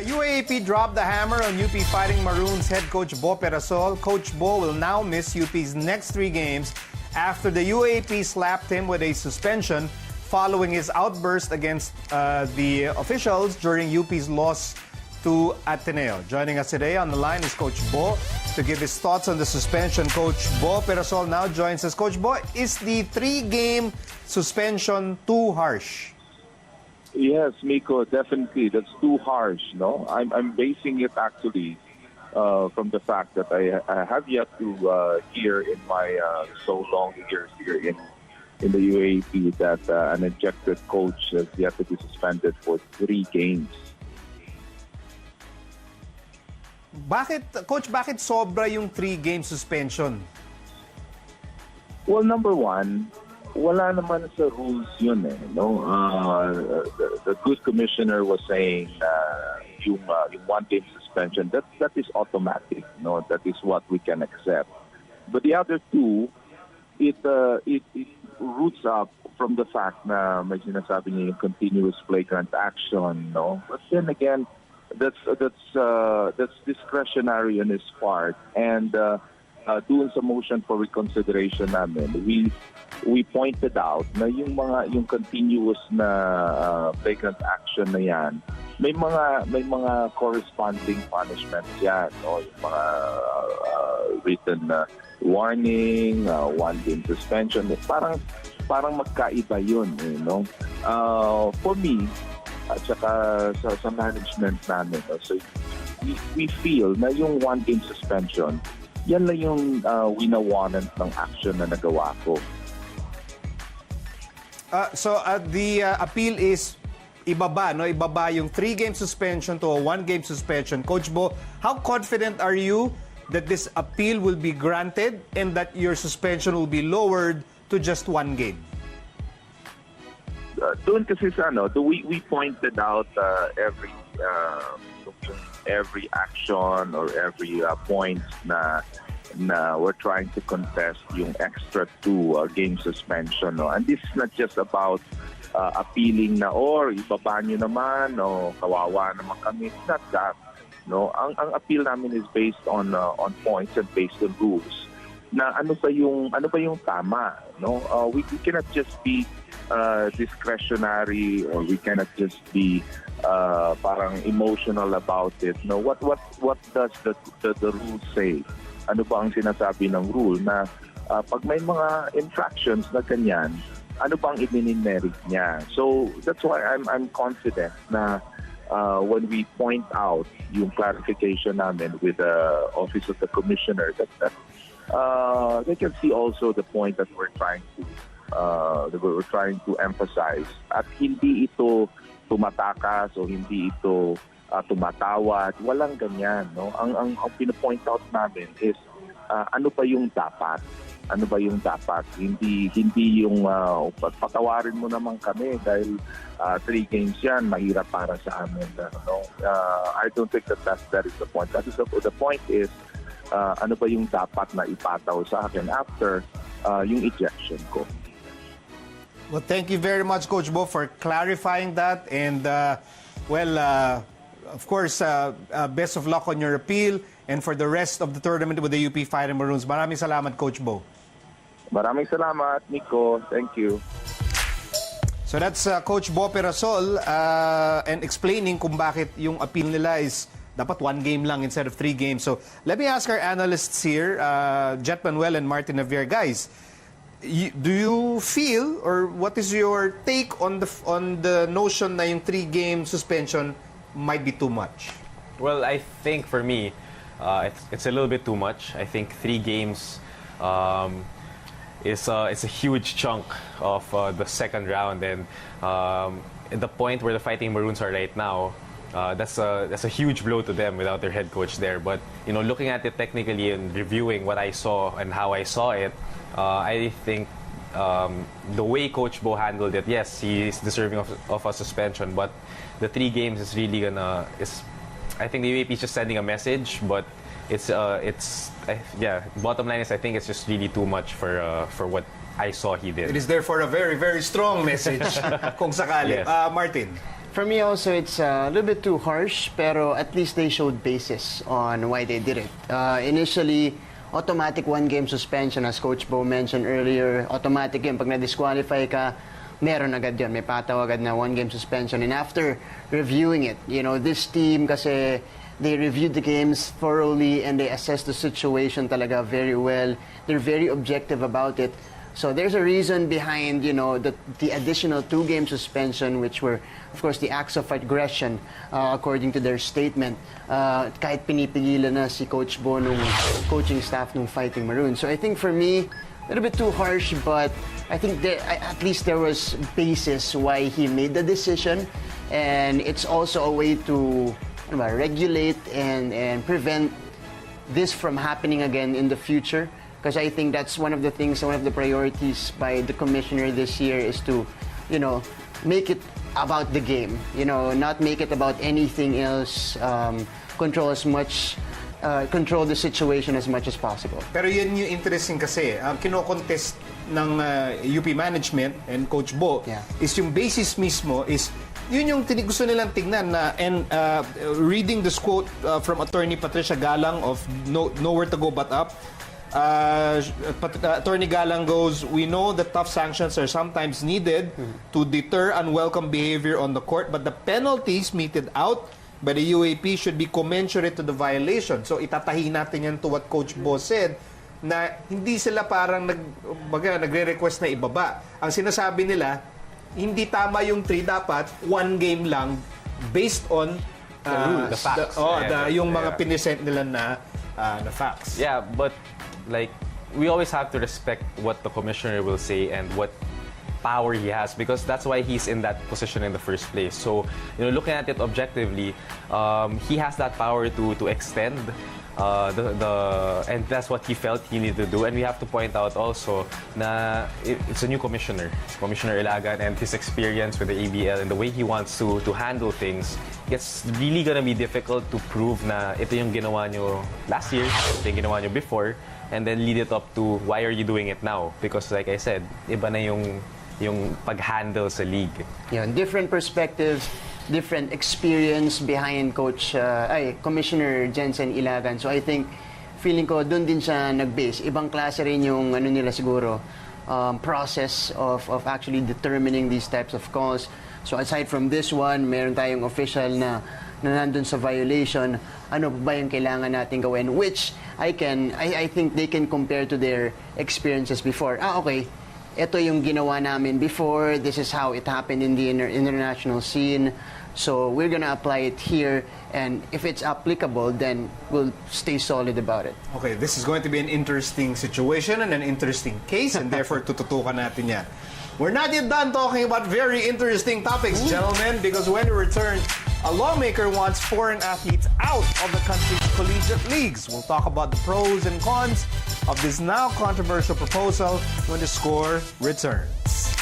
UAAP dropped the hammer on UP Fighting Maroons head coach Bo Perasol. Coach Bo will now miss UP's next 3 games after the UAAP slapped him with a suspension following his outburst against the officials during UP's loss to Ateneo. Joining us today on the line is Coach Bo to give his thoughts on the suspension. Coach Bo Perasol now joins us. Coach Bo, is the 3-game suspension too harsh? Yes, Miko, definitely. That's too harsh, no? I'm basing it actually from the fact that I have yet to hear in my so long years here in the UAAP that an ejected coach has yet to be suspended for 3 games. Bakit sobra yung 3-game suspension? Well, number one, wala naman sa rules yun eh, no? The good commissioner was saying yung 1-game suspension, that is automatic, no? That is what we can accept. But the other 2, it roots up from the fact na may sinasabi niya yung continuous flagrant action, no? But then again, that's discretionary on his part, and doon sa motion for reconsideration namin, we pointed out na yung continuous na flagrant action na yan, may mga corresponding punishments yan, no? Yung mga written warning, 1-game suspension, parang magkaiba yun, no? For me, at saka sa management namin, no? So we feel na yung 1-game suspension, yan lang yung winawarrant ng action na nagawa ko. So the appeal is ibaba, no? Ibaba yung 3-game suspension to a 1-game suspension. Coach Bo, how confident are you that this appeal will be granted and that your suspension will be lowered to just 1 game? Doon kasi sa we pointed out every action or every point na we're trying to contest yung extra 2 game suspension, no? And this is not just about appealing na or ibaba nyo naman o kawawa naman kami. It's not that, no? Ang appeal namin is based on points and based on rules na ano ba yung tama, no? We cannot just be discretionary, or we cannot just be parang emotional about it, no? What does the rule say? Ano ba ang sinasabi ng rule na pag may mga infractions na ganyan, ano bang i-merit niya? So that's why I'm confident na when we point out yung clarification namin with the Office of the Commissioner, that they can see also the point that we're trying to emphasize, at hindi ito tumatakas o hindi ito tumatawad, walang ganyan, no? Ang pino-point out namin is ano ba yung dapat? Ano ba yung dapat? Hindi yung patawarin mo naman kami dahil 3 games yan, mahirap para sa amin, no? I don't think that is the point. The point is ano ba yung dapat na ipataw sa akin after yung ejection ko. Well, thank you very much, Coach Bo, for clarifying that. And, of course, best of luck on your appeal and for the rest of the tournament with the UP Fighting Maroons. Maraming salamat, Coach Bo. Maraming salamat, Nico. Thank you. So that's Coach Bo Perasol and explaining kung bakit yung appeal nila is dapat 1 game lang instead of 3 games. So let me ask our analysts here, Jet Manuel and Martin Javier. Guys, do you feel, or what is your take on the notion na yung 3-game suspension might be too much? Well, I think for me, it's a little bit too much. I think 3 games is a huge chunk of the second round, and at the point where the Fighting Maroons are right now, that's a huge blow to them without their head coach there. But looking at it technically and reviewing what I saw and how I saw it, I think the way Coach Bo handled it, yes, he is deserving of a suspension, but the 3 games is really I think the UAP is just sending a message, but bottom line is I think it's just really too much for what I saw he did. It is therefore a very, very strong message kung sakali. Yes. Martin? For me also, it's a little bit too harsh, pero at least they showed basis on why they did it. Initially, automatic one-game suspension, as Coach Bo mentioned earlier. Automatic yun. Pag na-disqualify ka, meron agad yun. May pataw agad na one-game suspension. And after reviewing it, this team kasi they reviewed the games thoroughly and they assessed the situation talaga very well. They're very objective about it. So there's a reason behind, the additional 2-game suspension, which were, of course, the acts of aggression, according to their statement. Kahit pinipigilan na si Coach Bo nung coaching staff ng Fighting Maroons. So I think for me, a little bit too harsh, but I think at least there was basis why he made the decision. And it's also a way to regulate and prevent this from happening again in the future. Because I think that's one of the things, one of the priorities by the commissioner this year is to, make it about the game. Not make it about anything else. Control the situation as much as possible. Pero yun yung interesting kasi, ang kino-contest ng UP management and Coach Bo is yung basis mismo is yun yung gusto nilang tignan na, and reading this quote from Attorney Patricia Galang of Nowhere to Go But Up. Attorney Galang goes, we know that tough sanctions are sometimes needed to deter unwelcome behavior on the court, but the penalties meted out by the UAP should be commensurate to the violation. So itatahi natin yan to what Coach Bo said, na hindi sila parang nagre-request na ibaba. Ang sinasabi nila, hindi tama yung 3, dapat 1 game lang based on the facts. Yung mga pinisent nila na facts. Yeah, but we always have to respect what the commissioner will say and what power he has, because that's why he's in that position in the first place. So, looking at it objectively, he has that power to extend and that's what he felt he needed to do. And we have to point out also na it's a new commissioner, Commissioner Ilagan, and his experience with the ABL and the way he wants to handle things. It's really gonna be difficult to prove na ito yung ginawa nyo last year, ito yung ginawa nyo before, and then lead it up to why are you doing it now? Because like I said, iba na yung pag-handle sa league. Different perspectives, different experience behind Commissioner Jensen Ilagan. So I think, feeling ko, doon din siya nag-base. Ibang klase rin yung nila siguro, process of actually determining these types of calls. So aside from this one, meron tayong official na nandun sa violation. Ano pa ba yung kailangan natin gawin? Which I think they can compare to their experiences before. Okay, ito yung ginawa namin before. This is how it happened in the international scene. So we're gonna apply it here, and if it's applicable, then we'll stay solid about it. Okay, this is going to be an interesting situation and an interesting case, and therefore tututukan natin yan. We're not yet done talking about very interesting topics, gentlemen, because when we return, a lawmaker wants foreign athletes out of the country's collegiate leagues. We'll talk about the pros and cons of this now controversial proposal when the Score returns.